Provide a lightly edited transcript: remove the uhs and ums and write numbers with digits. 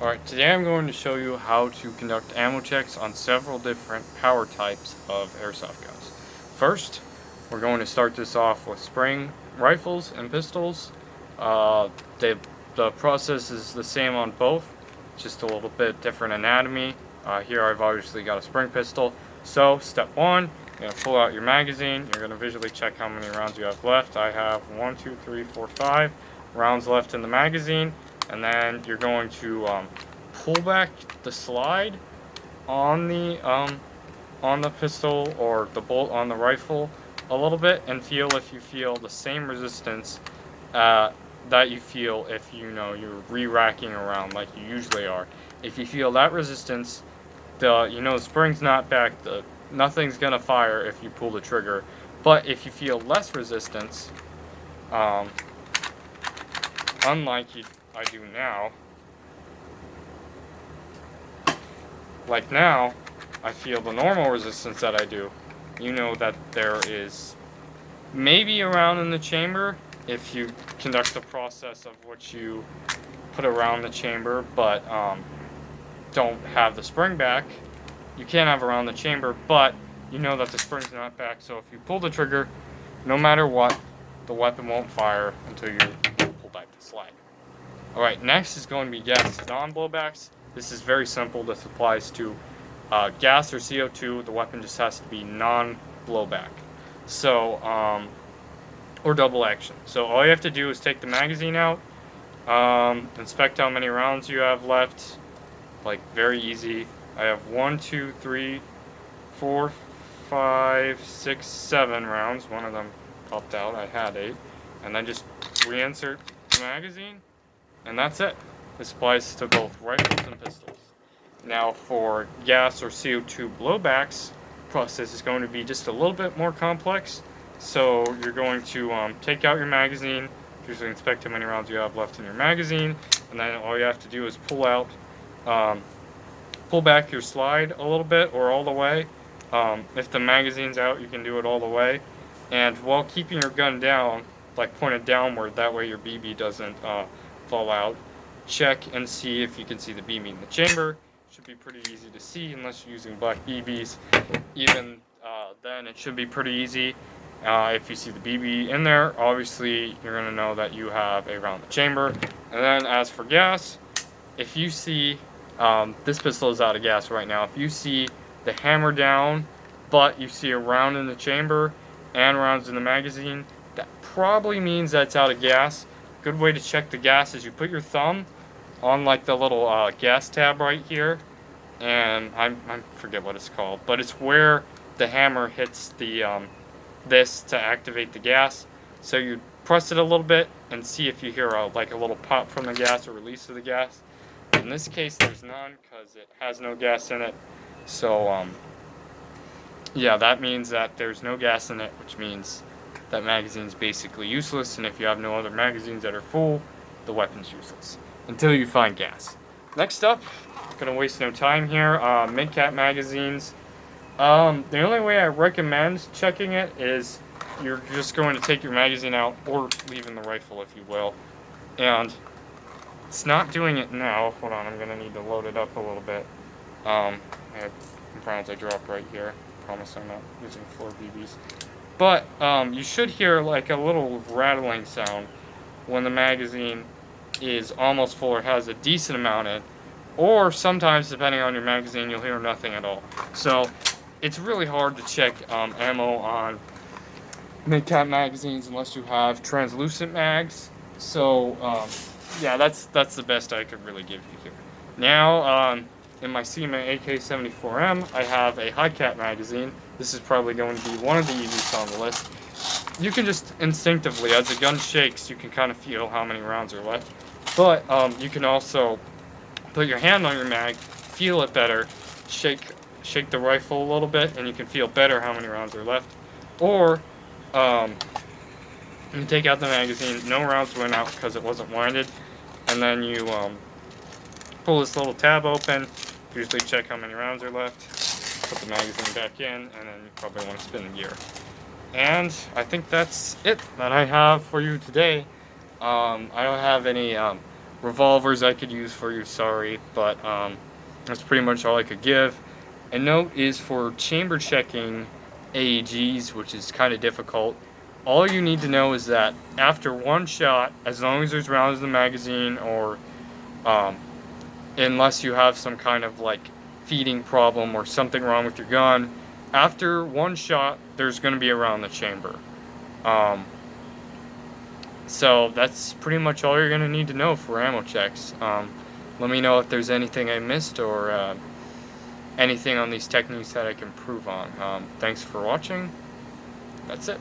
Alright, today I'm going to show you how to conduct ammo checks on several different power types of airsoft guns. First, we're going to start this off with spring rifles and pistols. Uh, they, the process is the same on both, just a little bit different anatomy. Here I've obviously got a spring pistol. So, step one, you're going to pull out your magazine. You're going to visually check how many rounds you have left. I have 1, 2, 3, 4, 5 rounds left in the magazine. And then you're going to pull back the slide on the pistol or the bolt on the rifle a little bit and feel if you feel the same resistance that you feel if you're re-racking around like you usually are. If you feel that resistance, the spring's not back, nothing's gonna fire if you pull the trigger. But if you feel less resistance, um, unlike I do now, like now, I feel the normal resistance that I do. You know that there is maybe around in the chamber if you conduct the process of what you put around the chamber, but don't have the spring back. You can have around the chamber, but you know that the spring's not back. So if you pull the trigger, no matter what, the weapon won't fire until you pull back the slide. Alright, next is going to be gas non-blowbacks. This is very simple. This applies to gas or CO2. The weapon just has to be non-blowback. So, or double action. So all you have to do is take the magazine out, inspect how many rounds you have left. Like, very easy. I have 1, 2, 3, 4, 5, 6, 7 rounds. One of them popped out. I had 8. And then just reinsert the magazine. And that's it. This applies to both rifles and pistols. Now for gas or CO2 blowbacks, process is going to be just a little bit more complex. So you're going to take out your magazine, usually inspect how many rounds you have left in your magazine, and then all you have to do is pull back your slide a little bit or all the way. If the magazine's out, you can do it all the way. And while keeping your gun down, like pointed downward, that way your BB doesn't fall out. Check and see if you can see the BB in the chamber. Should be pretty easy to see unless you're using black BBs. Even then, it should be pretty easy. If you see the BB in there, obviously you're going to know that you have a round in the chamber. And then as for gas, if you see, this pistol is out of gas right now. If you see the hammer down, but you see a round in the chamber and rounds in the magazine, that probably means that it's out of gas. Good way to check the gas is you put your thumb on like the little gas tab right here, and I forget what it's called, but it's where the hammer hits the this to activate the gas. So you press it a little bit and see if you hear like a little pop from the gas or release of the gas. In this case, there's none because it has no gas in it. So yeah, that means that there's no gas in it, which means that magazine's basically useless, and if you have no other magazines that are full, the weapon's useless until you find gas. Next up, gonna waste no time here, mid-cap magazines. The only way I recommend checking it is you're just going to take your magazine out, or leaving the rifle if you will, and it's not doing it now. Hold on, I'm gonna need to load it up a little bit. I have rounds I dropped right here. Promise I'm not using 4 BBs. But you should hear like a little rattling sound when the magazine is almost full or has a decent amount in. Or sometimes, depending on your magazine, you'll hear nothing at all. So it's really hard to check ammo on mid-cap magazines unless you have translucent mags. So yeah, that's the best I could really give you here. Now, in my SEMA AK-74M, I have a high-cap magazine. This is probably going to be one of the easiest on the list. You can just instinctively, as the gun shakes, you can kind of feel how many rounds are left. But you can also put your hand on your mag, feel it better, shake the rifle a little bit, and you can feel better how many rounds are left. Or you take out the magazine, no rounds went out because it wasn't winded, and then you pull this little tab open, usually check how many rounds are left, put the magazine back in, and then you probably want to spin the gear. And I think that's it that I have for you today. I don't have any revolvers I could use for you, sorry, but that's pretty much all I could give. A note is for chamber checking AEGs, which is kind of difficult. All you need to know is that after one shot, as long as there's rounds in the magazine, or um, unless you have some kind of like feeding problem or something wrong with your gun, after one shot, there's going to be a round in the chamber. Um, so that's pretty much all you're going to need to know for ammo checks. Let me know if there's anything I missed, or anything on these techniques that I can improve on. Thanks for watching. That's it.